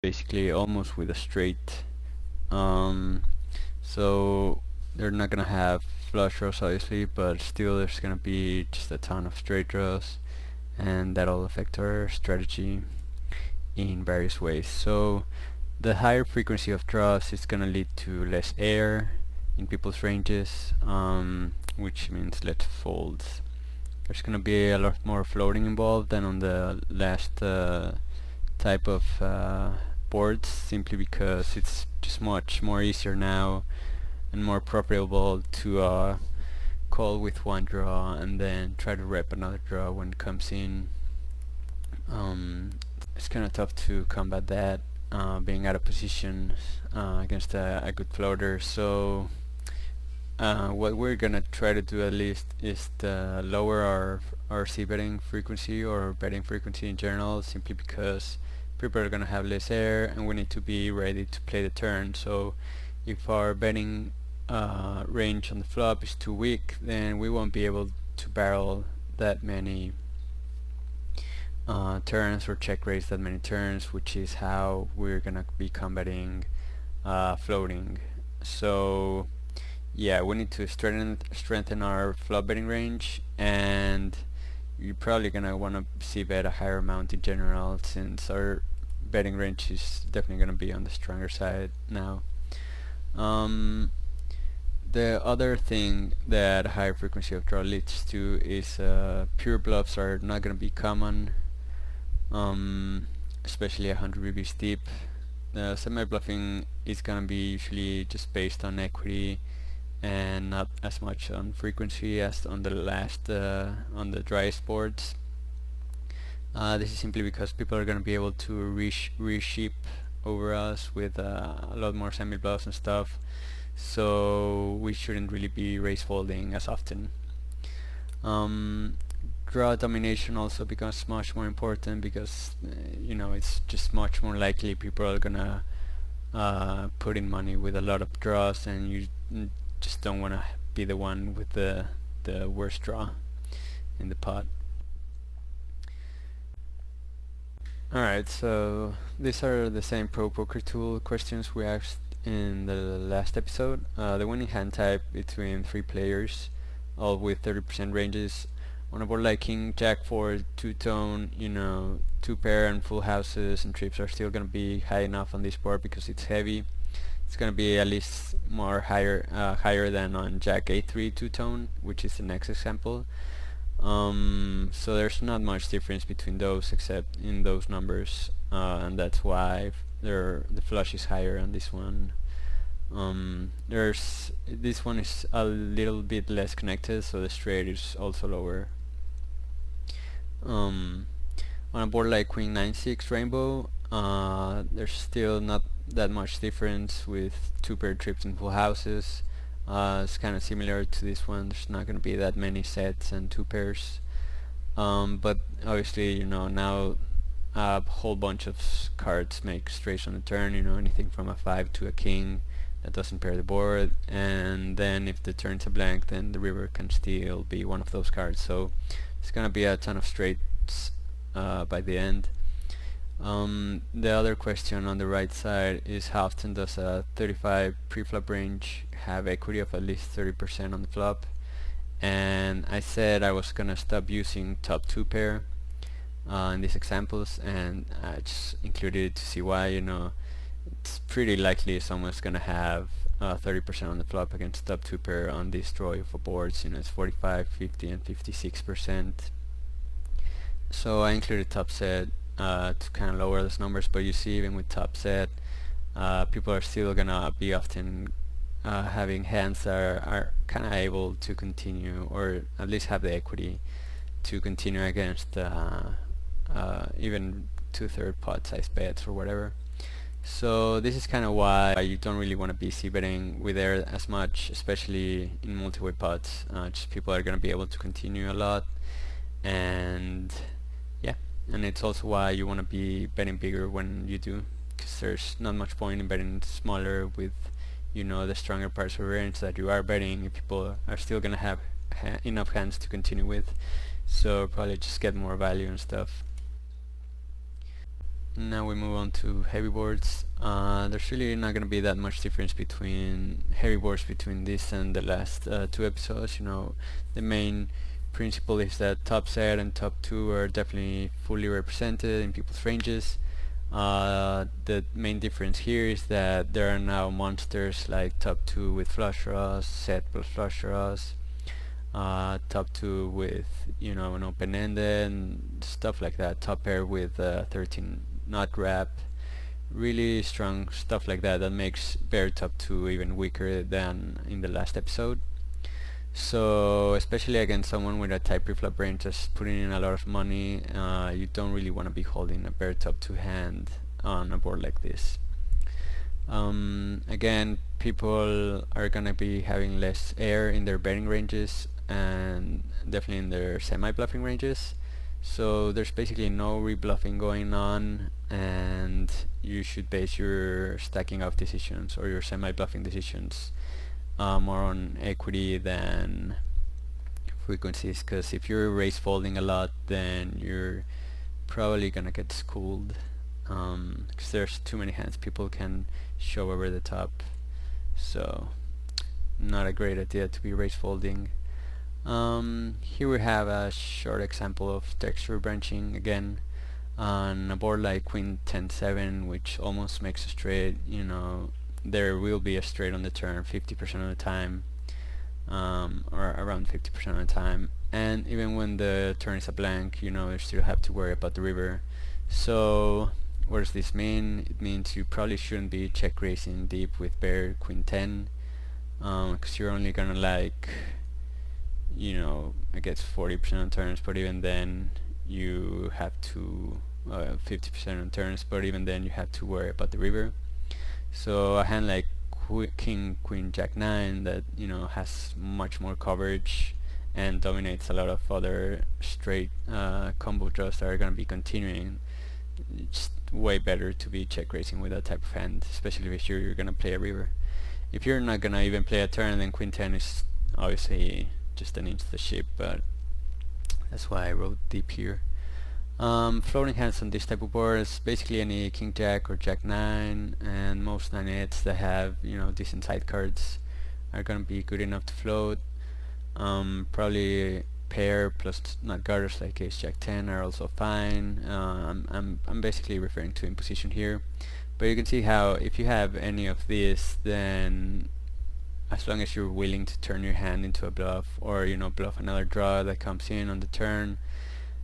basically almost with a straight. So they're not gonna have flush draws obviously, but still there's gonna be just a ton of straight draws, and that'll affect our strategy in various ways. So the higher frequency of draws is gonna lead to less air in people's ranges, which means less folds. There's gonna be a lot more floating involved than on the last type of boards, simply because it's just much more easier now and more preferable to call with one draw and then try to rep another draw when it comes in. It's kind of tough to combat that, being out of position against a good floater. So what we're gonna try to do at least is to lower our C betting frequency or betting frequency in general, simply because people are gonna have less air and we need to be ready to play the turn. So if our betting range on the flop is too weak, then we won't be able to barrel that many turns or check raise that many turns, which is how we're gonna be combating floating. So yeah, we need to strengthen our flop betting range, and you're probably gonna want to see bet a higher amount in general, since our betting range is definitely gonna be on the stronger side now. The other thing that higher frequency of draw leads to is pure bluffs are not gonna be common, especially 100 BBs deep. Semi-bluffing is gonna be usually just based on equity and not as much on frequency as on the last on the driest boards. This is simply because people are going to be able to resheep over us with a lot more semi-bluffs and stuff, so we shouldn't really be raise folding as often. Draw domination also becomes much more important because you know, it's just much more likely people are gonna put in money with a lot of draws, and you just don't want to be the one with the worst draw in the pot. Alright, so these are the same Pro Poker Tool questions we asked in the last episode. The winning hand type between 3 players, all with 30% ranges. On a board like King, Jack 4, two-tone, you know, 2-pair and full houses and trips are still gonna be high enough on this board because it's heavy. It's gonna be at least more higher than on Jack A3 two-tone, which is the next example. So there's not much difference between those except in those numbers, and that's why the flush is higher on this one. This one is a little bit less connected, so the straight is also lower. On a board like Queen 9-6 Rainbow, there's still not that much difference with 2-pair trips and full houses. It's kind of similar to this one. There's not going to be that many sets and 2 pairs, but obviously, you know, now a whole bunch of cards make straights on the turn, you know, anything from a 5 to a king that doesn't pair the board, and then if the turn's a blank, then the river can still be one of those cards. So it's gonna be a ton of straights by the end. The other question on the right side is how often does a 35 pre-flop range have equity of at least 30% on the flop? And I said I was gonna stop using top 2 pair in these examples, and I just included it to see why. You know, it's pretty likely someone's gonna have 30% on the flop against top 2 pair on this draw of boards. You know, it's 45, 50 and 56%. So I included top set to kind of lower those numbers, but you see, even with top set, people are still gonna be often having hands that are kind of able to continue, or at least have the equity to continue against even 2/3 pot size bets or whatever. So this is kind of why you don't really want to be c-betting with air as much, especially in multi-way pots. Just people are going to be able to continue a lot, and yeah, and it's also why you want to be betting bigger when you do, because there's not much point in betting smaller with, you know, the stronger parts of range that you are betting if people are still going to have enough hands to continue with. So probably just get more value and stuff. Now we move on to heavy boards. There's really not going to be that much difference between heavy boards between this and the last two episodes. You know, the main principle is that top set and top two are definitely fully represented in people's ranges. The main difference here is that there are now monsters like top two with flush draws, set plus flush draws, top two with, you know, an open-ended and stuff like that, top pair with 13 knot wrap, really strong stuff like that makes bear top two even weaker than in the last episode. So especially against someone with a tight preflop range just putting in a lot of money, you don't really want to be holding a bear top two hand on a board like this. Again, people are gonna be having less air in their betting ranges and definitely in their semi-bluffing ranges, so there's basically no rebluffing going on, and you should base your stacking off decisions or your semi-bluffing decisions more on equity than frequencies, because if you're raise folding a lot, then you're probably gonna get schooled, because there's too many hands people can show over the top, so not a great idea to be raise folding. Here we have a short example of texture branching again on a board like Queen 10-7, which almost makes a straight. You know, there will be a straight on the turn 50% of the time, or around 50% of the time, and even when the turn is a blank, you know, you still have to worry about the river. So what does this mean? It means you probably shouldn't be check raising deep with pair Queen 10, because you're only gonna, like, you know, I guess 40% on turns, but even then you have to 50% on turns, but even then you have to worry about the river. So a hand like King Queen Jack 9 that, you know, has much more coverage and dominates a lot of other straight combo draws that are going to be continuing, it's way better to be check raising with that type of hand, especially if you're going to play a river. If you're not going to even play a turn, then Queen 10 is obviously just an inch to the ship, but that's why I wrote deep here. Floating hands on this type of boards, basically any King Jack or Jack 9 and most 9-8s that have, you know, decent side cards are gonna be good enough to float. Probably pair plus nut guarders like Ace Jack 10 are also fine. I'm basically referring to imposition here, but you can see how if you have any of these, then as long as you're willing to turn your hand into a bluff, or, you know, bluff another draw that comes in on the turn,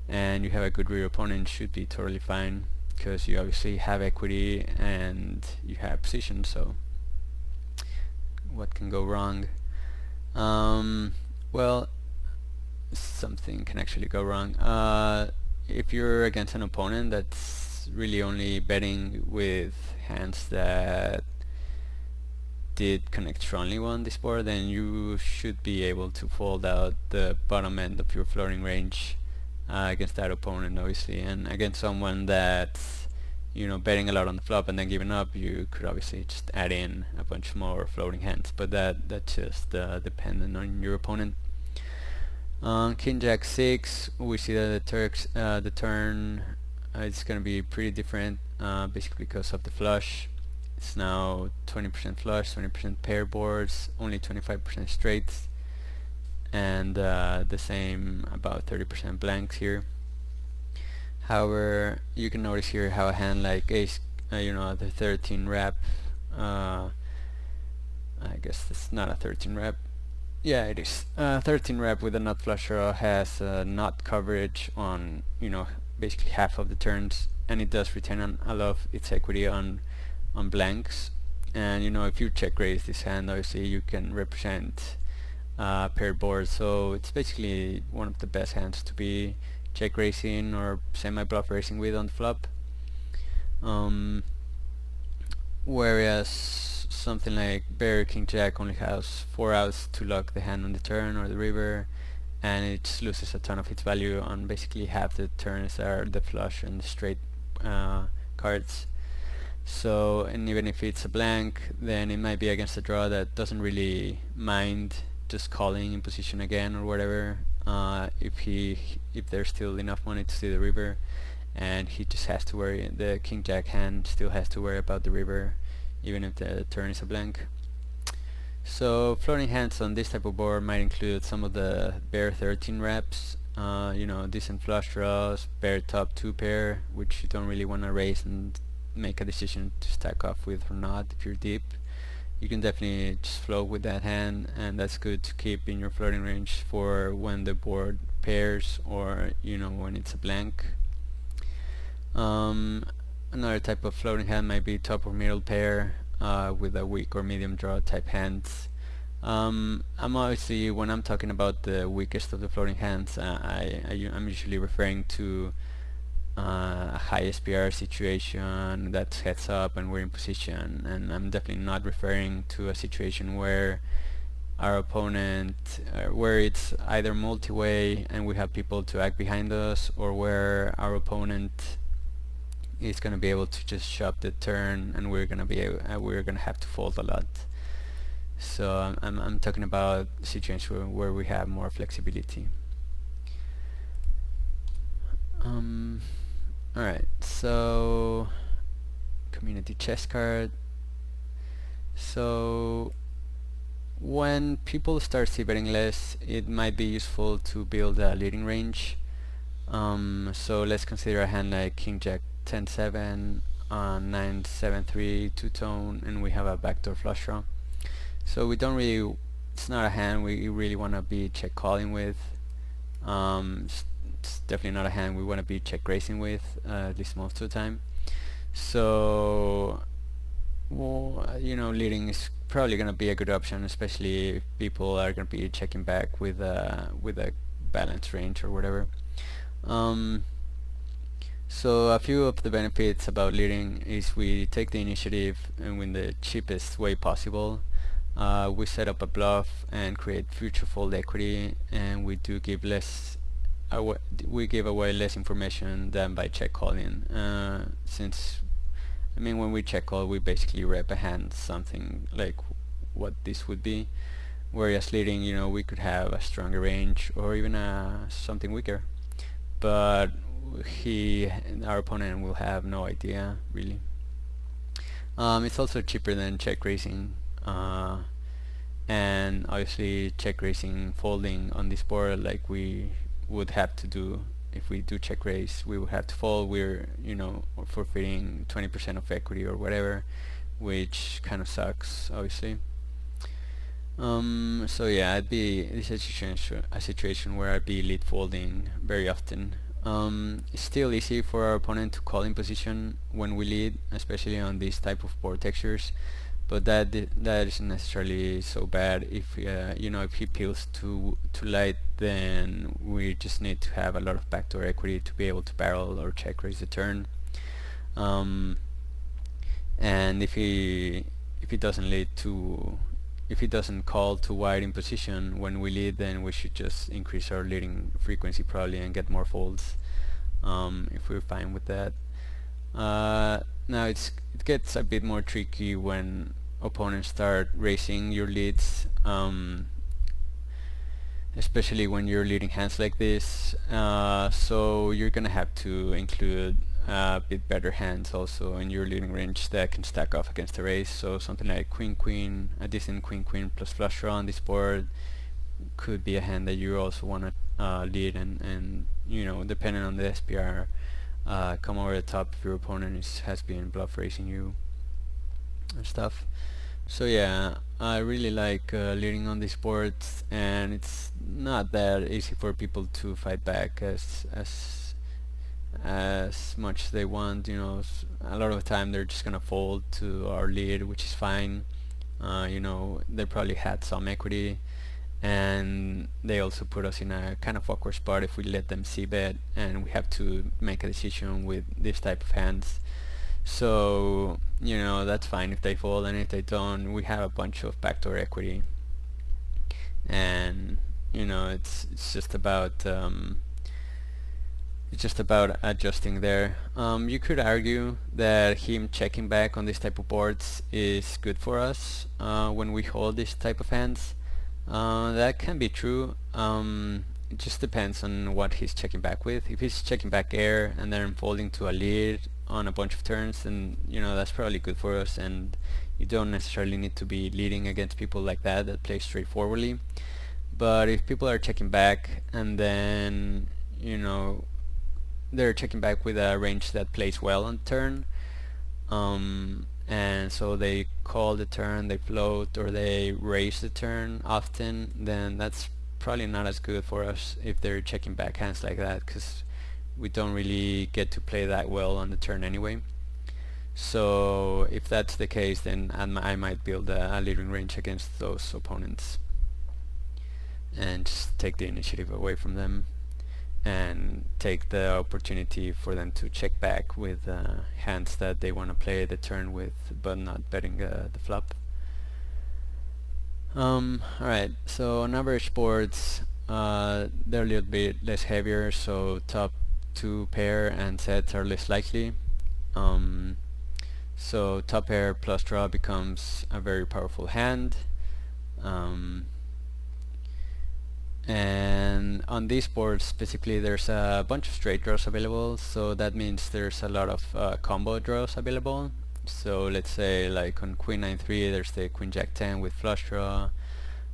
and you have a good rear opponent, should be totally fine, because you obviously have equity and you have position, so what can go wrong? Well, something can actually go wrong. If you're against an opponent that's really only betting with hands that did connect strongly on this board, then you should be able to fold out the bottom end of your floating range against that opponent, obviously. And against someone that's, you know, betting a lot on the flop and then giving up, you could obviously just add in a bunch more floating hands, but that's just dependent on your opponent. King Jack 6, we see that the turn it's gonna be pretty different, basically because of the flush. It's now 20% flush, 20% pair boards, only 25% straights, and the same, about 30% blanks here. However, you can notice here how a hand like ace, you know, the 13 wrap, I guess it's not a 13 wrap, yeah it is, 13 wrap with a nut flush draw has nut coverage on, you know, basically half of the turns, and it does retain a lot of its equity on blanks. And, you know, if you check raise this hand, obviously you can represent paired boards, so it's basically one of the best hands to be check raising or semi bluff racing with on the flop. Whereas something like Bear King Jack only has 4 outs to lock the hand on the turn or the river, and it just loses a ton of its value on basically half the turns are the flush and the straight cards. So, and even if it's a blank, then it might be against a draw that doesn't really mind just calling in position again or whatever, if there's still enough money to see the river. and he just has to worry, the king jack hand still has to worry about the river even if the turn is a blank. So floating hands on this type of board might include some of the bear 13 reps, decent flush draws, bear top 2 pair, which you don't really want to raise and make a decision to stack off with or not if you're deep. You can definitely just float with that hand, and that's good to keep in your floating range for when the board pairs or when it's a blank. Another type of floating hand might be top or middle pair with a weak or medium draw type hands. I'm obviously, when I'm talking about the weakest of the floating hands, I'm usually referring to a high SPR situation that's heads up and we're in position, and I'm definitely not referring to a situation where our opponent, where it's either multi-way and we have people to act behind us, or where our opponent is going to be able to just shove the turn and we're going to have to fold a lot. So I'm talking about situations where we have more flexibility. Alright, so community chess card. So when people start c-betting less, it might be useful to build a leading range. So let's consider a hand like king jack 10-7, 9-7-3 two-tone, and we have a backdoor flush draw. So we don't really, it's not a hand we really want to be check calling with. It's definitely not a hand we want to be check raising with, at least most of the time. So leading is probably going to be a good option, especially if people are going to be checking back with a balanced range or whatever. So a few of the benefits about leading is we take the initiative and in the cheapest way possible. We set up a bluff and create future fold equity, and we do give we give away less information than by check calling, since when we check call we basically rep a hand something like what this would be, whereas leading, we could have a stronger range or even something weaker, but our opponent will have no idea really. It's also cheaper than check raising, and obviously check raising folding on this board like we would have to do. If we do check raise, we would have to fold. We're forfeiting 20% of equity or whatever, which kind of sucks obviously. So yeah, this is a situation where I'd be lead folding very often. It's still easy for our opponent to call in position when we lead, especially on these type of board textures, but that isn't necessarily so bad. If if he peels too light, then we just need to have a lot of backdoor equity to be able to barrel or check raise the turn. And if he doesn't call too wide in position when we lead, then we should just increase our leading frequency probably and get more folds, if we're fine with that. Now it gets a bit more tricky when opponents start raising your leads, especially when you're leading hands like this. So you're gonna have to include a bit better hands also in your leading range that can stack off against the raise. So something like queen queen, a decent queen queen plus flush draw on this board could be a hand that you also want to lead, and depending on the SPR, come over the top if your opponent has been bluff raising you and stuff. So yeah, I really like leading on these boards, and it's not that easy for people to fight back as much as they want. A lot of the time they're just gonna fold to our lead, which is fine. They probably had some equity, and they also put us in a kind of awkward spot if we let them c-bet and we have to make a decision with this type of hands. So that's fine if they fold, and if they don't, we have a bunch of backdoor equity, and it's just about adjusting there. You could argue that him checking back on this type of boards is good for us when we hold this type of hands. That can be true. it just depends on what he's checking back with. If he's checking back air and then folding to a lead on a bunch of turns, then that's probably good for us, and you don't necessarily need to be leading against people like that play straightforwardly. But if people are checking back and then they're checking back with a range that plays well on turn, and so they call the turn, they float, or they raise the turn often, then that's probably not as good for us if they're checking back hands like that, because we don't really get to play that well on the turn anyway. So if that's the case, then I might build a leading range against those opponents and just take the initiative away from them and take the opportunity for them to check back with hands that they want to play the turn with, but not betting the flop. Alright, so on average boards, they're a little bit less heavier, so top 2 pair and sets are less likely. So top pair plus draw becomes a very powerful hand. And on these boards specifically, there's a bunch of straight draws available, so that means there's a lot of combo draws available. So let's say like on Queen 9-3 there's the Queen Jack 10 with flush draw.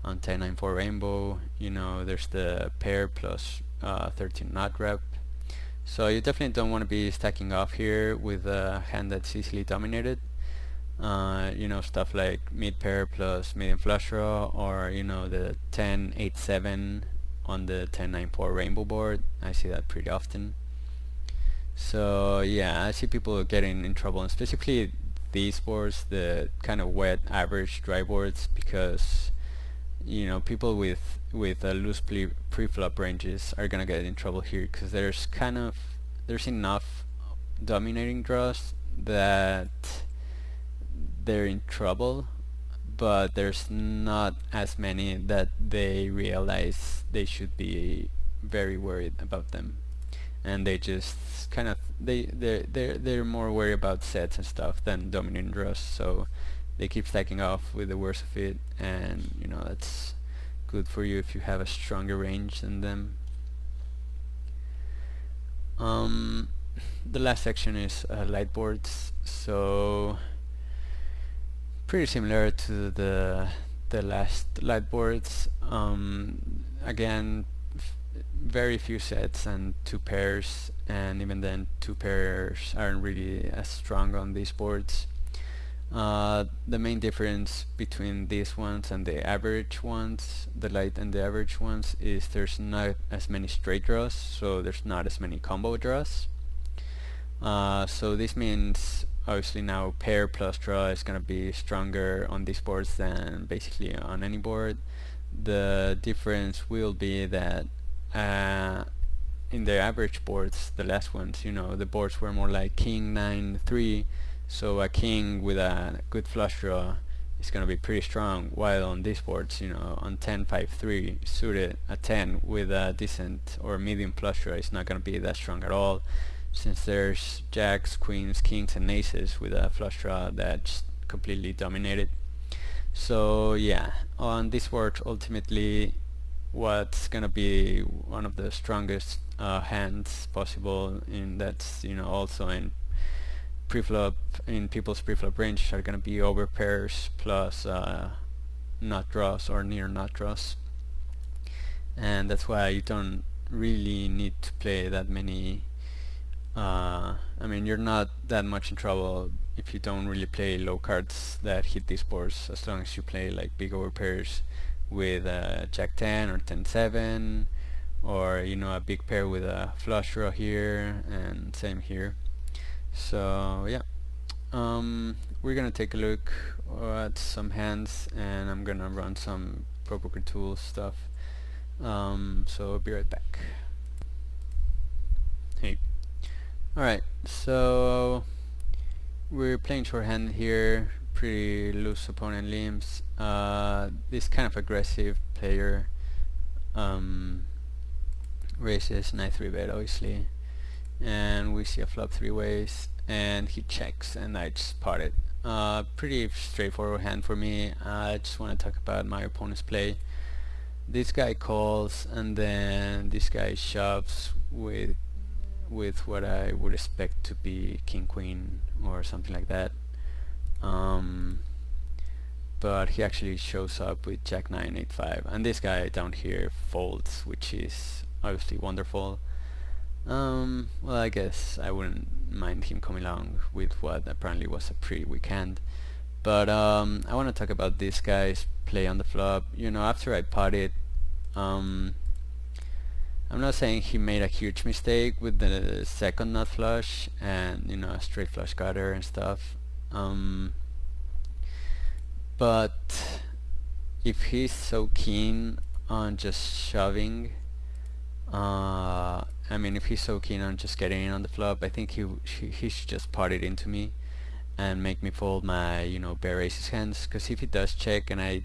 On 10-9-4 rainbow, there's the pair plus 13 nut rep. So you definitely don't want to be stacking off here with a hand that's easily dominated. Stuff like mid pair plus medium flush draw, or the 10-8-7 on the 10-9-4 rainbow board. I see that pretty often. So yeah, I see people getting in trouble, and specifically these boards, the kind of wet average dry boards, because people with loose pre-flop ranges are gonna get in trouble here, because there's enough dominating draws that they're in trouble, but there's not as many that they realize they should be very worried about them, and they just they're more worried about sets and stuff than dominating draws, so they keep stacking off with the worst of it, and that's good for you if you have a stronger range than them. The last section is light boards, so pretty similar to the last light boards. Again, very few sets and 2 pairs, and even then 2 pairs aren't really as strong on these boards. The main difference between these ones and the average ones, the light and the average ones, is there's not as many straight draws, so there's not as many combo draws. So this means obviously now pair plus draw is going to be stronger on these boards than basically on any board. The difference will be that in the average boards, the last ones, the boards were more like king 9-3, so a king with a good flush draw is going to be pretty strong, while on these boards, on 10-5-3 suited, a 10 with a decent or medium flush draw is not going to be that strong at all, since there's jacks, queens, kings and aces with a flush draw that's completely dominated. So yeah, on this board ultimately what's gonna be one of the strongest hands possible, in that's also in preflop, in people's preflop range, are gonna be over pairs plus nut draws or near nut draws, and that's why you don't really need to play that many. I mean, you're not that much in trouble if you don't really play low cards that hit these boards, as long as you play like big over pairs with Jack 10 or 10-7, or a big pair with a flush draw here, and same here. So yeah, we're gonna take a look at some hands, and I'm gonna run some Pro Poker Tools stuff. So I'll be right back. Hey. Alright, so we're playing shorthand here, pretty loose opponent limbs. This kind of aggressive player raises 9-3 bet obviously, and we see a flop 3 ways, and he checks and I just pot it. Pretty straightforward hand for me. I just want to talk about my opponent's play. this guy calls, and then this guy shoves with what I would expect to be king queen or something like that. But he actually shows up with jack 9 8 5, and this guy down here folds, which is obviously wonderful. Well, I guess I wouldn't mind him coming along with what apparently was a pretty weak hand. But I want to talk about this guy's play on the flop. After I potted, I'm not saying he made a huge mistake with the second nut flush and a straight flush gutter and stuff. But if he's so keen on just shoving, if he's so keen on just getting in on the flop, I think he should just pot it into me and make me fold my bare aces hands. Because if he does check and I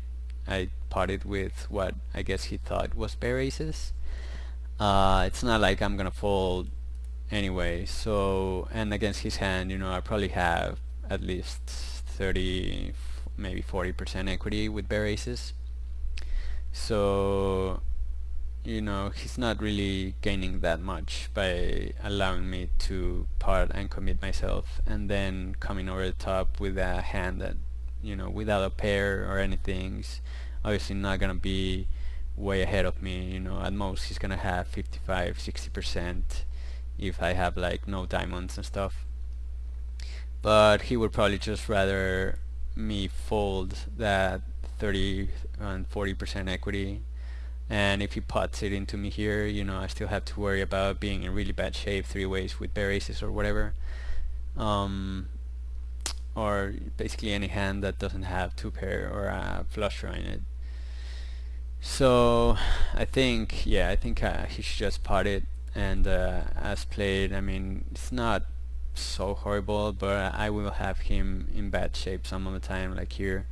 potted with what I guess he thought was bare aces, it's not like I'm gonna fold anyway. So, and against his hand, I probably have at least 30, maybe 40% equity with bare aces. So he's not really gaining that much by allowing me to pot and commit myself, and then coming over the top with a hand that without a pair or anything is obviously not gonna be way ahead of me. At most he's gonna have 55-60% if I have like no diamonds and stuff. But he would probably just rather me fold that 30 and 40% equity, and if he pots it into me here, I still have to worry about being in really bad shape three ways with bare aces or whatever, or basically any hand that doesn't have two pair or a flush draw in it. So I think he should just pot it, and as played, it's not so horrible, but I will have him in bad shape some of the time, like here.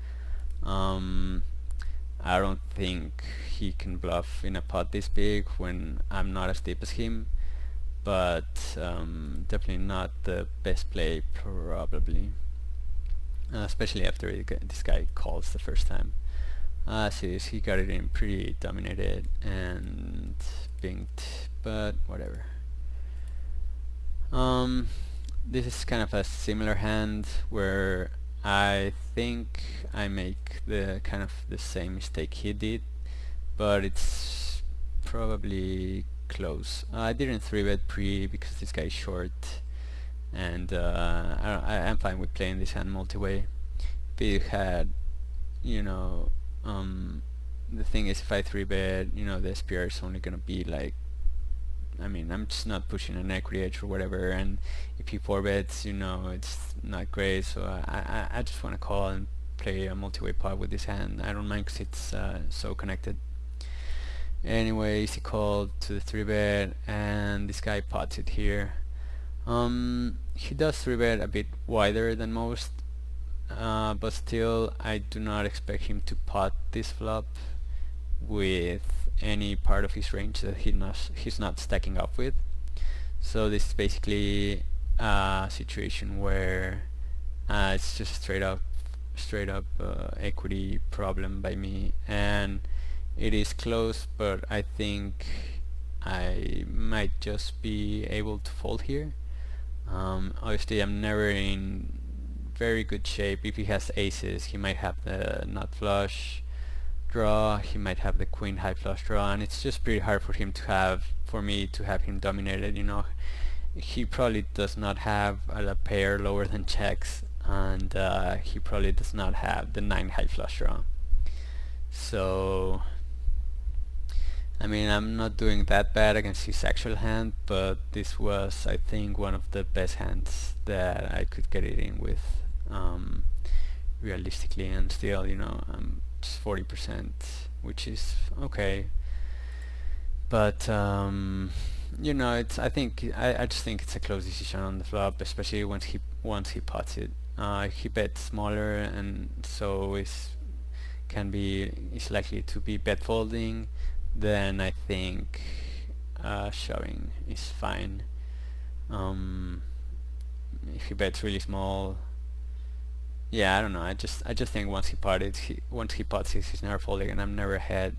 I don't think he can bluff in a pot this big when I'm not as deep as him, but definitely not the best play probably, especially after this guy calls the first time. See this, he got it in pretty dominated and binked, but whatever. This is kind of a similar hand where I think I make the kind of the same mistake he did, but it's probably close. I didn't 3-bet pre because this guy is short, and I'm fine with playing this hand multi-way. If he had, the thing is, if I 3-bet, the SPR is only gonna be like, I'm just not pushing an equity edge or whatever, and if he 4-bets, it's not great, so I just want to call and play a multi-way pot with this hand. I don't mind because it's so connected. Anyways, he called to the 3-bet, and this guy pots it here. He does 3-bet a bit wider than most, but still I do not expect him to pot this flop with any part of his range that he's not stacking up with. So this is basically a situation where it's just straight up equity problem by me, and it is close, but I think I might just be able to fold here. Obviously I'm never in very good shape. If he has aces, he might have the nut flush draw, he might have the queen high flush draw, and it's just pretty hard for me to have him dominated. He probably does not have a pair lower than checks, and he probably does not have the 9 high flush draw. So I'm not doing that bad against his actual hand, but this was, I think, one of the best hands that I could get it in with, realistically, and still, I'm just 40%, which is okay. But it's I just think it's a close decision on the flop, especially once he pots it. He bets smaller, and so is likely to be bet folding. Then I think shoving is fine. If he bets really small, yeah, I don't know. I just think once he pots it, he's never folding, and I'm never ahead.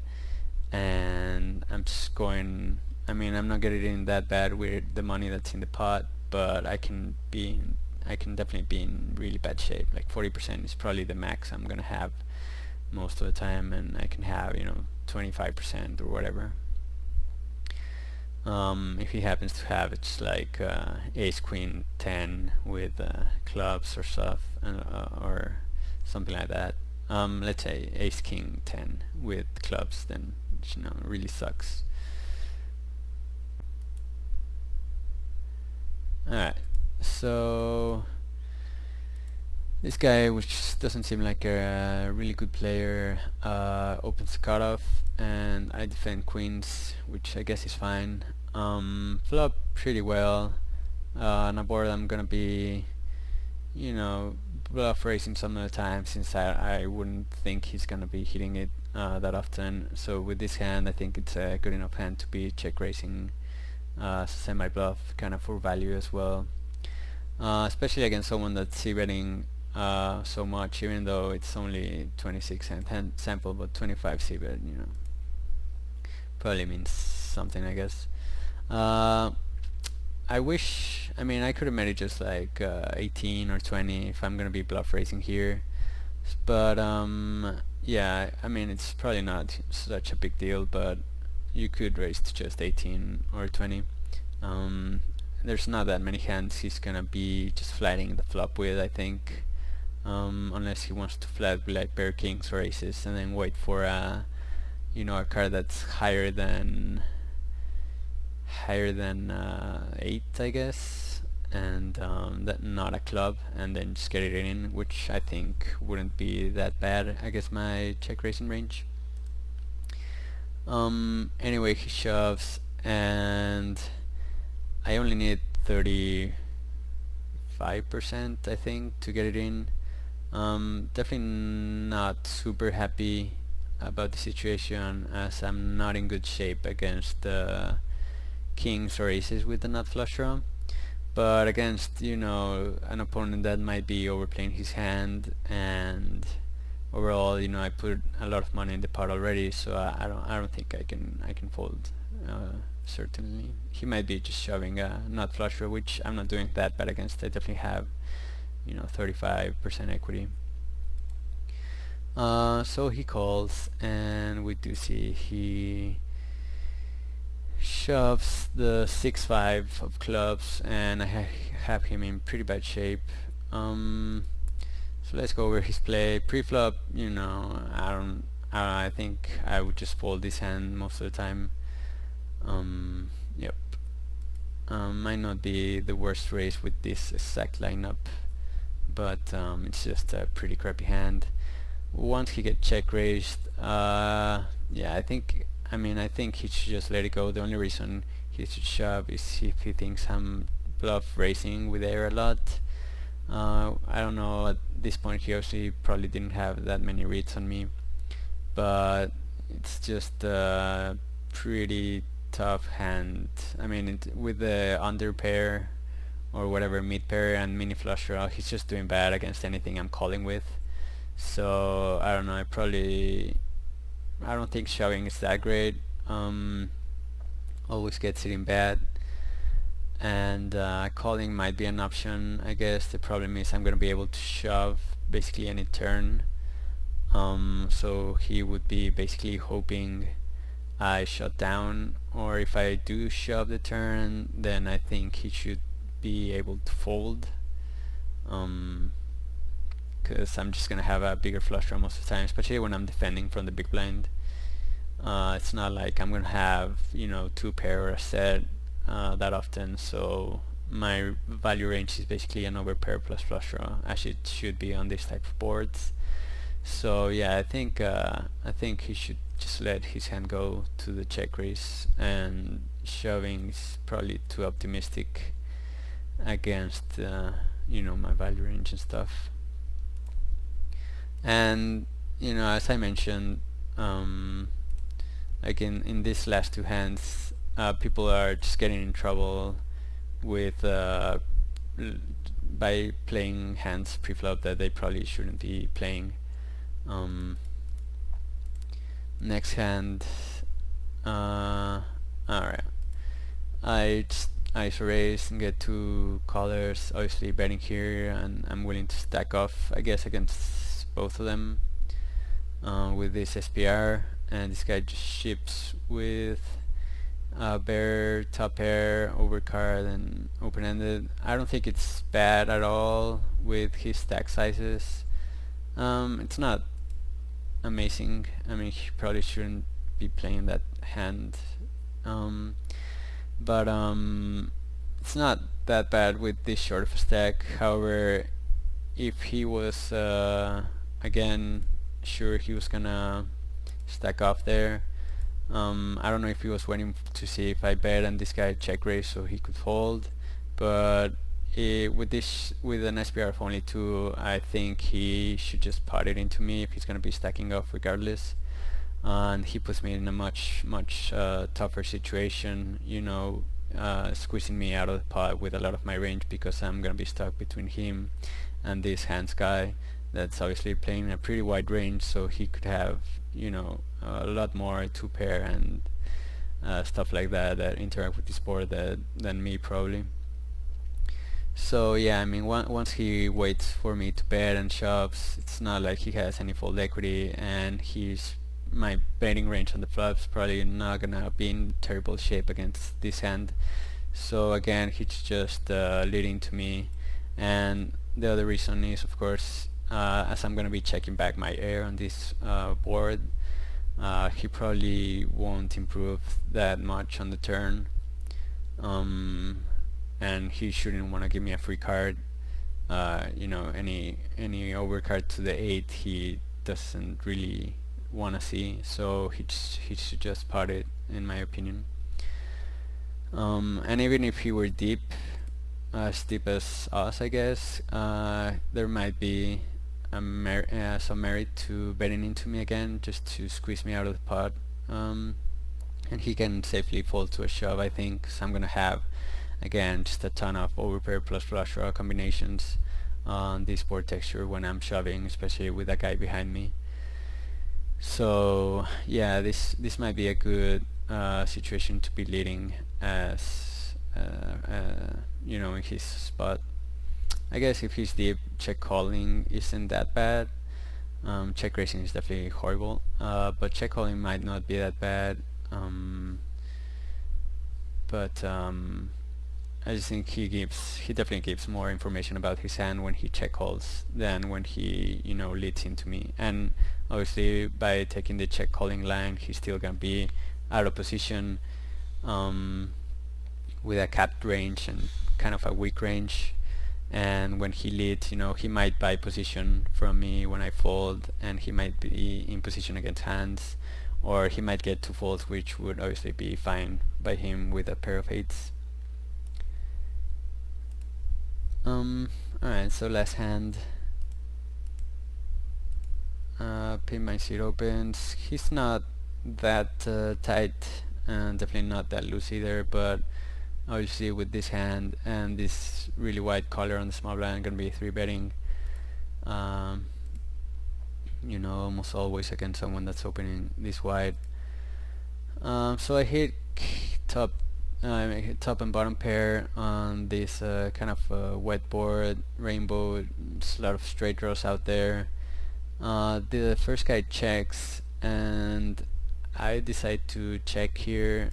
and I'm just going, I mean, I'm not getting in that bad with the money that's in the pot, but I can definitely be in really bad shape. Like 40% is probably the max I'm gonna have most of the time, and I can have, 25% or whatever. If he happens to have, it's like ace queen 10 with clubs or stuff, or something like that. Let's say ace king 10 with clubs, then really sucks. Alright, so this guy, which doesn't seem like a really good player, opens the cutoff, and I defend queens, which I guess is fine. Flop pretty well. On a board I'm gonna be, bluff raising some of the time, since I wouldn't think he's gonna be hitting it that often. So with this hand, I think it's a good enough hand to be check raising semi-bluff, kind of for value as well. Especially against someone that's c-betting so much, even though it's only 26 hand sample, but 25 c-bet, probably means something, I guess. I wish, I mean, I could have made it just like 18 or 20 if I'm gonna be bluff raising here, but yeah, I mean, it's probably not such a big deal, but you could raise to just 18 or 20. There's not that many hands he's gonna be just flatting the flop with, I think, unless he wants to flat with like pair kings or aces and then wait for a card that's higher than 8, I guess, and that not a club, and then just get it in, which I think wouldn't be that bad, I guess, my check raising range. Anyway, he shoves, and I only need 35%, I think, to get it in. Definitely not super happy about the situation, as I'm not in good shape against kings or aces with the nut flush draw, but against an opponent that might be overplaying his hand, and overall I put a lot of money in the pot already, so I don't think I can fold. Certainly he might be just shoving a nut flush draw, which I'm not doing that bad against. I definitely have 35% equity. So he calls, and we do see he shoves the 6-5 of clubs, and I have him in pretty bad shape. So let's go over his play. Pre-flop, I think I would just fold this hand most of the time. Yep. Might not be the worst race with this exact lineup, but it's just a pretty crappy hand. Once he gets check raised, yeah, I think he should just let it go. The only reason he should shove is if he thinks I'm bluff raising with air a lot. I don't know, at this point he obviously probably didn't have that many reads on me, but it's just a pretty tough hand. I mean, with the under pair or whatever, mid pair and mini flush draw, he's just doing bad against anything I'm calling with. So I don't know, I don't think shoving is that great. Always gets it in bad, and calling might be an option, I guess. The problem is I'm gonna be able to shove basically any turn, so he would be basically hoping I shut down, or if I do shove the turn, then I think he should be able to fold, because I'm just gonna have a bigger flush draw most of the time, especially when I'm defending from the big blind. It's not like I'm gonna have 2 pair or a set that often, so my value range is basically an overpair plus flush draw, as it should be on this type of boards. So yeah, I think he should just let his hand go to the check raise, and shoving is probably too optimistic against my value range and stuff. And as I mentioned, like in these last 2 hands, people are just getting in trouble with by playing hands pre-flop that they probably shouldn't be playing. Next hand, Alright. I just ice raise and get two colors, obviously betting here, and I'm willing to stack off, I guess, against both of them with this SPR, and this guy just ships with bear, top pair, overcard, and open-ended. I don't think it's bad at all with his stack sizes. It's not amazing. I mean, he probably shouldn't be playing that hand. But it's not that bad with this short of a stack. However, if he was again sure he was gonna stack off there, I don't know if he was waiting to see if I bet and this guy check raise so he could fold, but with an SPR of only 2, I think he should just pot it into me if he's gonna be stacking off regardless. And he puts me in a much tougher situation, you know, squeezing me out of the pot with a lot of my range, because I'm gonna be stuck between him and this hands guy that's obviously playing a pretty wide range, so he could have, you know, a lot more 2-pair and stuff like that that interact with this board than me probably. So yeah, I mean, once he waits for me to bet and shoves, it's not like he has any fold equity, and my betting range on the flop's probably not gonna be in terrible shape against this hand. So again, he's just leading to me, and the other reason is, of course, as I'm gonna be checking back my air on this board, he probably won't improve that much on the turn, and he shouldn't want to give me a free card. You know, any overcard to the 8 he doesn't really want to see, so he should just pot it, in my opinion. And even if he were deep, as deep as us, I guess, there might be some merit to betting into me again, just to squeeze me out of the pot, and he can safely fold to a shove, I think, so I'm gonna have again just a ton of overpair plus flush draw combinations on this board texture when I'm shoving, especially with that guy behind me. So yeah, this might be a good situation to be leading as you know, in his spot. I guess if he's deep, check calling isn't that bad. Check raising is definitely horrible, but check calling might not be that bad. But I just think he definitely gives more information about his hand when he check calls than when he, you know, leads into me. And obviously by taking the check calling line, he's still gonna be out of position with a capped range and kind of a weak range. And when he leads, you know, he might buy position from me when I fold, and he might be in position against hands, or he might get 2 folds, which would obviously be fine by him with a pair of 8s. Alright, so last hand, pin my seat opens. He's not that tight, and definitely not that loose either, but obviously with this hand and this really wide color on the small blind, I'm gonna be 3-betting, you know, almost always against someone that's opening this wide. So I hit top and bottom pair on this kind of wet board, rainbow. There's a lot of straight draws out there. The first guy checks, and I decide to check here.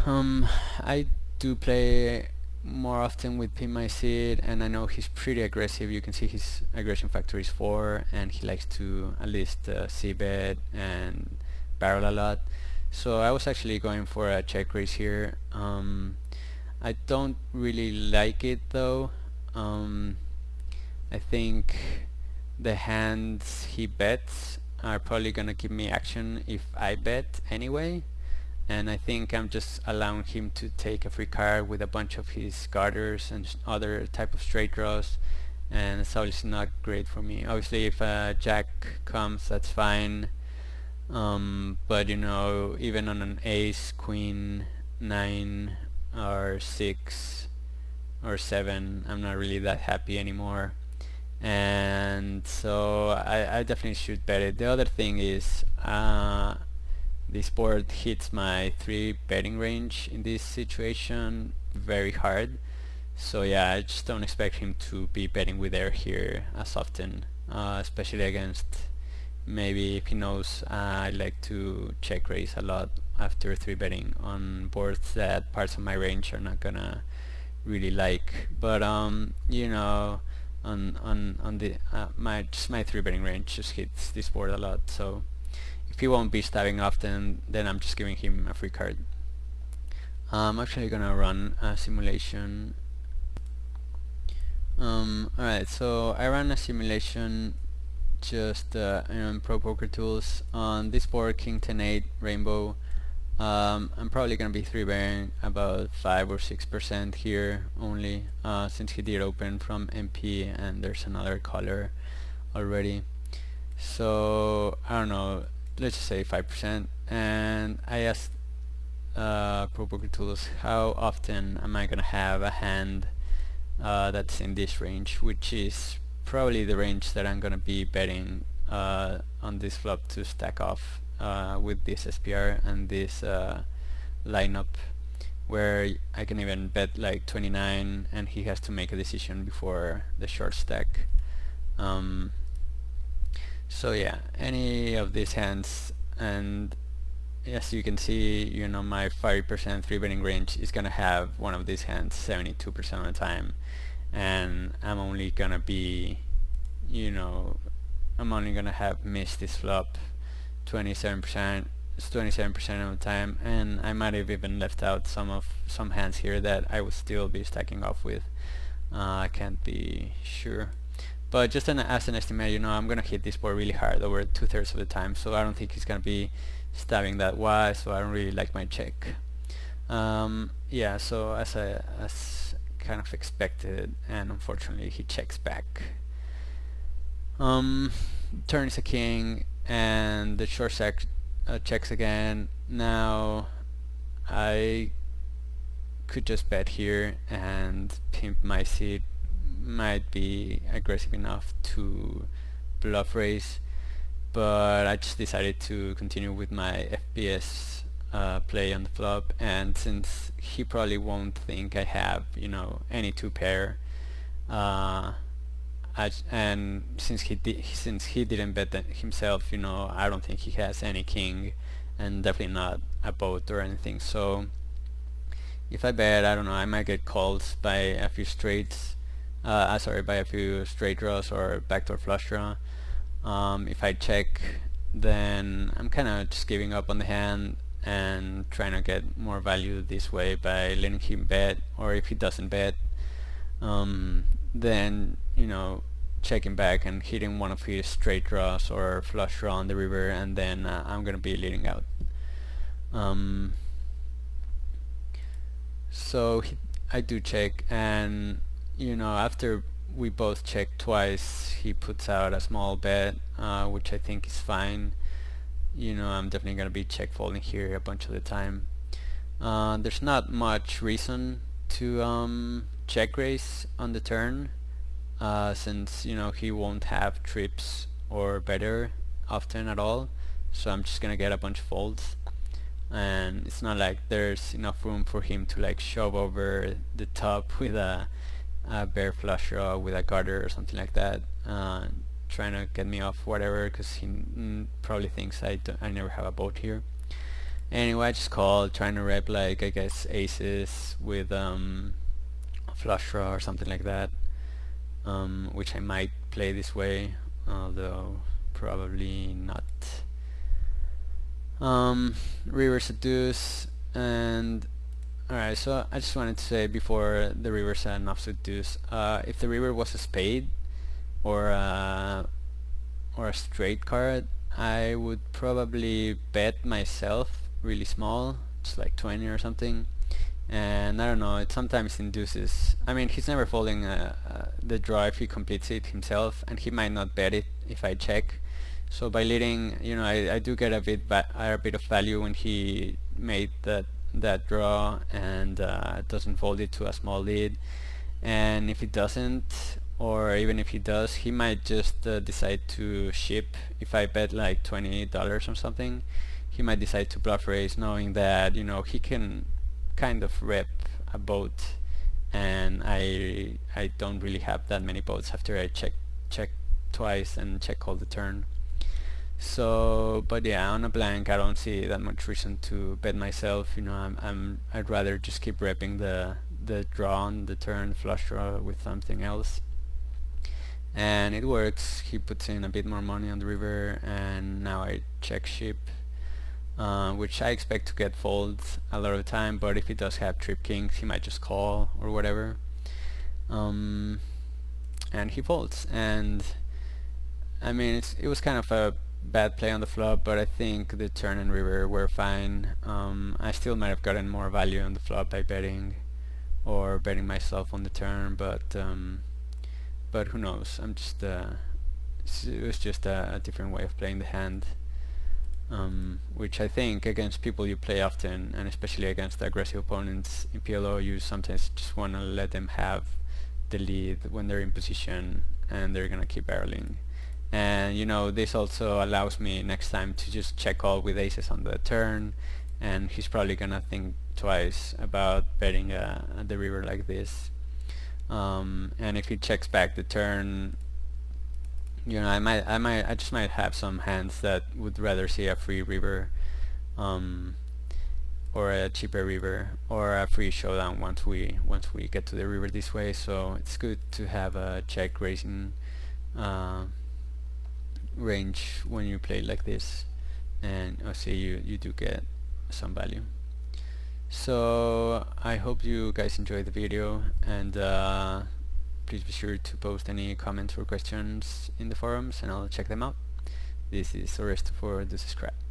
I do play more often with pin my seed, and I know he's pretty aggressive. You can see his aggression factor is 4, and he likes to at least c-bet and barrel a lot. So I was actually going for a check raise here. I don't really like it though. I think the hands he bets are probably gonna give me action if I bet anyway, and I think I'm just allowing him to take a free card with a bunch of his garters and other type of straight draws, and it's obviously not great for me. Obviously if a jack comes, that's fine, but you know, even on an ace, queen, 9 or 6 or 7, I'm not really that happy anymore, and so I definitely should bet it. The other thing is this board hits my 3 betting range in this situation very hard. So yeah, I just don't expect him to be betting with air here as often, especially against, maybe if he knows I like to check raise a lot after 3 betting on boards that parts of my range are not gonna really like. But you know, on the my 3 betting range just hits this board a lot. So if he won't be stabbing often, then I'm just giving him a free card. I'm actually gonna run a simulation. Alright, so I ran a simulation just in Pro Poker Tools on this board, King 10-8 Rainbow. I'm probably gonna be 3-betting about 5 or 6% here only, since he did open from MP and there's another caller already. So I don't know, let's just say 5%. And I asked Pro Poker Tools, how often am I gonna have a hand that's in this range, which is probably the range that I'm gonna be betting on this flop to stack off with this SPR and this lineup, where I can even bet like 29 and he has to make a decision before the short stack. So yeah, any of these hands, and as you can see, you know, my 5% 3-betting range is gonna have one of these hands 72% of the time, and I'm only gonna be, you know, I'm only gonna have missed this flop 27% of the time, and I might have even left out some hands here that I would still be stacking off with. I can't be sure, but just as an estimate, you know, I'm gonna hit this board really hard over 2/3 of the time, so I don't think he's gonna be stabbing that wide, so I don't really like my check. Yeah, so as kind of expected, and unfortunately he checks back. Turn is a king, and the short stack checks again. Now I could just bet here and pimp my seat, might be aggressive enough to bluff raise, but I just decided to continue with my FPS play on the flop, and since he probably won't think I have, you know, any 2 pair, and since he didn't bet himself, you know, I don't think he has any king, and definitely not a boat or anything. So if I bet, I don't know, I might get called by a few straights, sorry, by a few straight draws or backdoor flush draw. If I check, then I'm kind of just giving up on the hand and trying to get more value this way by letting him bet, or if he doesn't bet, then, you know, checking back and hitting one of his straight draws or flush draw on the river, and then I'm gonna be leading out. So I do check, and you know, after we both check twice, he puts out a small bet, which I think is fine. You know, I'm definitely gonna be check folding here a bunch of the time. There's not much reason to check raise on the turn, since, you know, he won't have trips or better often at all, so I'm just gonna get a bunch of folds, and it's not like there's enough room for him to like shove over the top with a bare flush draw with a gutter or something like that, trying to get me off whatever, because he probably thinks I never have a boat here. Anyway, I just called, trying to rep like, I guess, aces with flush draw or something like that, which I might play this way, although probably not. River's a deuce, and alright, so I just wanted to say before the river's an offsuit deuce, if the river was a spade or a straight card, I would probably bet myself really small, just like 20 or something, and I don't know, it sometimes induces, I mean, he's never folding the draw if he completes it himself, and he might not bet it if I check. So by leading, you know, I do get a bit of value when he made that draw and doesn't fold it to a small lead. And if he doesn't, or even if he does, he might just decide to ship if I bet like $20 or something. he might decide to bluff raise, knowing that, you know, he can kind of rep a boat, and I don't really have that many boats after I check twice and check all the turn. So, but yeah, on a blank, I don't see that much reason to bet myself. You know, I'd rather just keep repping the draw on the turn, flush draw with something else. And it works. He puts in a bit more money on the river, and now I check ship, which I expect to get fold a lot of the time. But if he does have trip kings, he might just call or whatever. And he folds, and I mean, it was kind of a bad play on the flop, but I think the turn and river were fine. I still might have gotten more value on the flop by betting, or betting myself on the turn, but who knows? I'm just it was just a different way of playing the hand, which I think against people you play often, and especially against aggressive opponents in PLO, you sometimes just want to let them have the lead when they're in position and they're gonna keep barreling. And you know, this also allows me next time to just check call with aces on the turn, and he's probably gonna think twice about betting the river like this. And if he checks back the turn, you know, I just might have some hands that would rather see a free river, or a cheaper river, or a free showdown once we get to the river this way. So it's good to have a check raising range when you play like this, and I'll see you do get some value. So I hope you guys enjoyed the video, and please be sure to post any comments or questions in the forums, and I'll check them out. This is Oresto for the subscribe.